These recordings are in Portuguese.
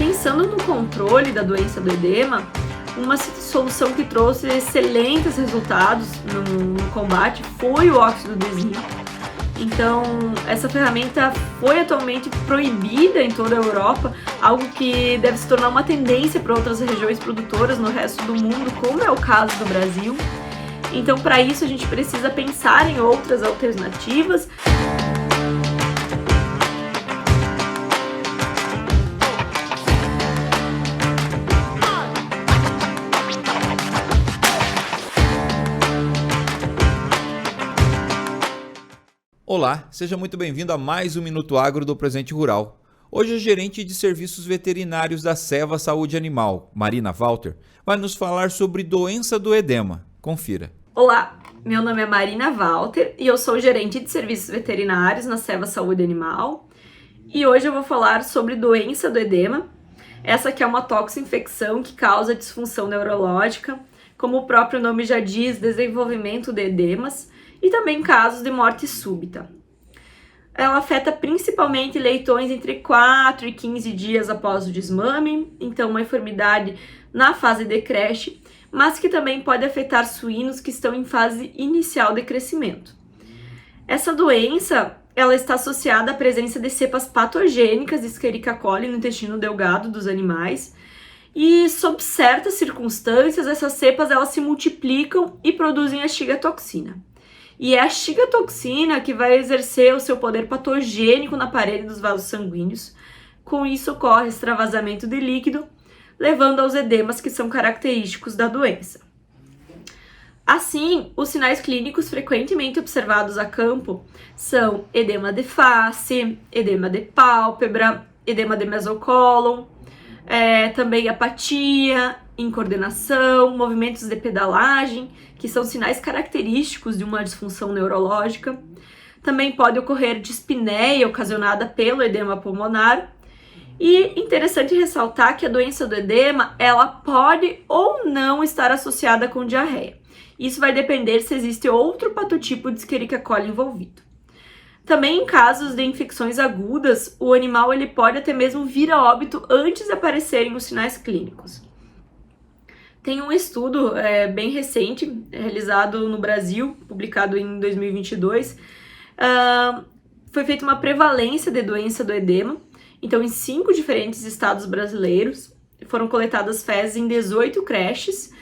Pensando no controle da doença do edema, uma solução que trouxe excelentes resultados no combate foi o óxido de zinco. Então, essa ferramenta foi atualmente proibida em toda a Europa, algo que deve se tornar uma tendência para outras regiões produtoras no resto do mundo, como é o caso do Brasil. Então, para isso, a gente precisa pensar em outras alternativas. Olá, seja muito bem-vindo a mais um Minuto Agro do Presente Rural. Hoje a gerente de serviços veterinários da Ceva Saúde Animal, Marina Walter, vai nos falar sobre doença do edema. Confira. Olá, meu nome é Marina Walter e eu sou gerente de serviços veterinários na Ceva Saúde Animal. E hoje eu vou falar sobre doença do edema. Essa que é uma toxinfecção que causa disfunção neurológica, como o próprio nome já diz, desenvolvimento de edemas, e também casos de morte súbita. Ela afeta principalmente leitões entre 4 e 15 dias após o desmame, então uma enfermidade na fase de creche, mas que também pode afetar suínos que estão em fase inicial de crescimento. Essa doença, ela está associada à presença de cepas patogênicas de Escherichia coli no intestino delgado dos animais, e sob certas circunstâncias, essas cepas elas se multiplicam e produzem a Shigatoxina. E é a Shigatoxina que vai exercer o seu poder patogênico na parede dos vasos sanguíneos. Com isso ocorre extravasamento de líquido, levando aos edemas que são característicos da doença. Assim, os sinais clínicos frequentemente observados a campo são edema de face, edema de pálpebra, edema de mesocólon, também apatia, incoordenação, movimentos de pedalagem, que são sinais característicos de uma disfunção neurológica. Também pode ocorrer dispneia ocasionada pelo edema pulmonar. E interessante ressaltar que a doença do edema, ela pode ou não estar associada com diarreia. Isso vai depender se existe outro patotipo de Escherichia coli envolvido. Também em casos de infecções agudas, o animal ele pode até mesmo vir a óbito antes de aparecerem os sinais clínicos. Tem um estudo bem recente, realizado no Brasil, publicado em 2022. Foi feita uma prevalência de doença do edema. Então, em 5 diferentes estados brasileiros, foram coletadas fezes em 18 creches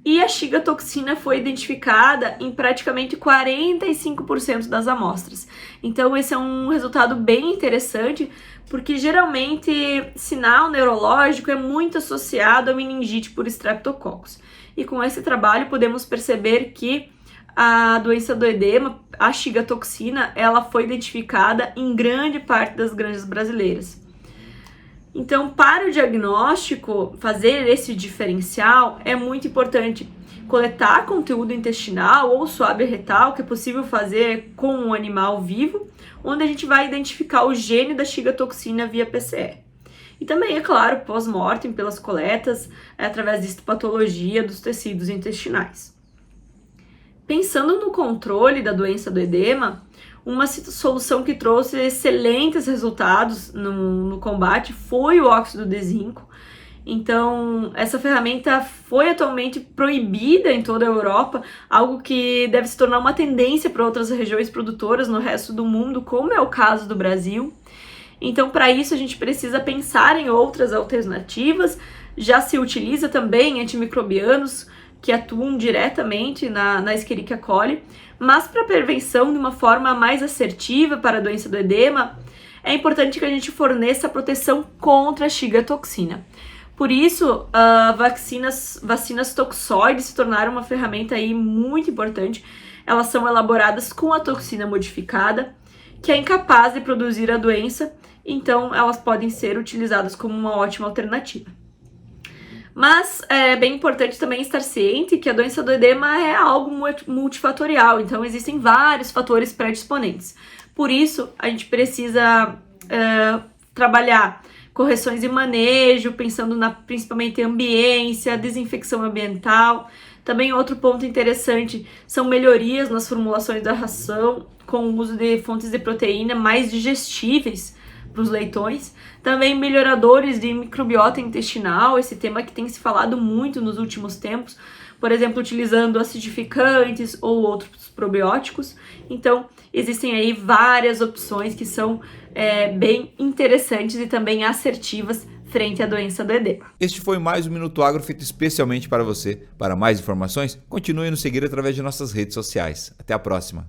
e a Shigatoxina foi identificada em praticamente 45% das amostras. Então, esse é um resultado bem interessante, porque geralmente sinal neurológico é muito associado à meningite por streptococcus. E com esse trabalho podemos perceber que a doença do edema, a Shigatoxina, ela foi identificada em grande parte das granjas brasileiras. Então, para o diagnóstico, fazer esse diferencial é muito importante. Coletar conteúdo intestinal ou suave retal, que é possível fazer com um animal vivo, onde a gente vai identificar o gene da Shigatoxina via PCR. E também, é claro, pós-mortem pelas coletas, através de histopatologia dos tecidos intestinais. Pensando no controle da doença do edema, uma solução que trouxe excelentes resultados no combate foi o óxido de zinco. Então, essa ferramenta foi atualmente proibida em toda a Europa, algo que deve se tornar uma tendência para outras regiões produtoras no resto do mundo, como é o caso do Brasil. Então, para isso, a gente precisa pensar em outras alternativas. Já se utiliza também antimicrobianos que atuam diretamente na Escherichia coli, mas para prevenção de uma forma mais assertiva para a doença do edema, é importante que a gente forneça proteção contra a Shigatoxina. Por isso, vacinas toxoides se tornaram uma ferramenta aí muito importante. Elas são elaboradas com a toxina modificada, que é incapaz de produzir a doença, então elas podem ser utilizadas como uma ótima alternativa. Mas é bem importante também estar ciente que a doença do edema é algo multifatorial, então existem vários fatores predisponentes. Por isso, a gente precisa trabalhar correções de manejo, pensando principalmente em ambiência, desinfecção ambiental. Também outro ponto interessante são melhorias nas formulações da ração, com o uso de fontes de proteína mais digestíveis para os leitões. Também melhoradores de microbiota intestinal, esse tema que tem se falado muito nos últimos tempos, por exemplo, utilizando acidificantes ou outros probióticos. Então, existem aí várias opções que são bem interessantes e também assertivas frente à doença do edema. Este foi mais um Minuto Agro feito especialmente para você. Para mais informações, continue a nos seguir através de nossas redes sociais. Até a próxima!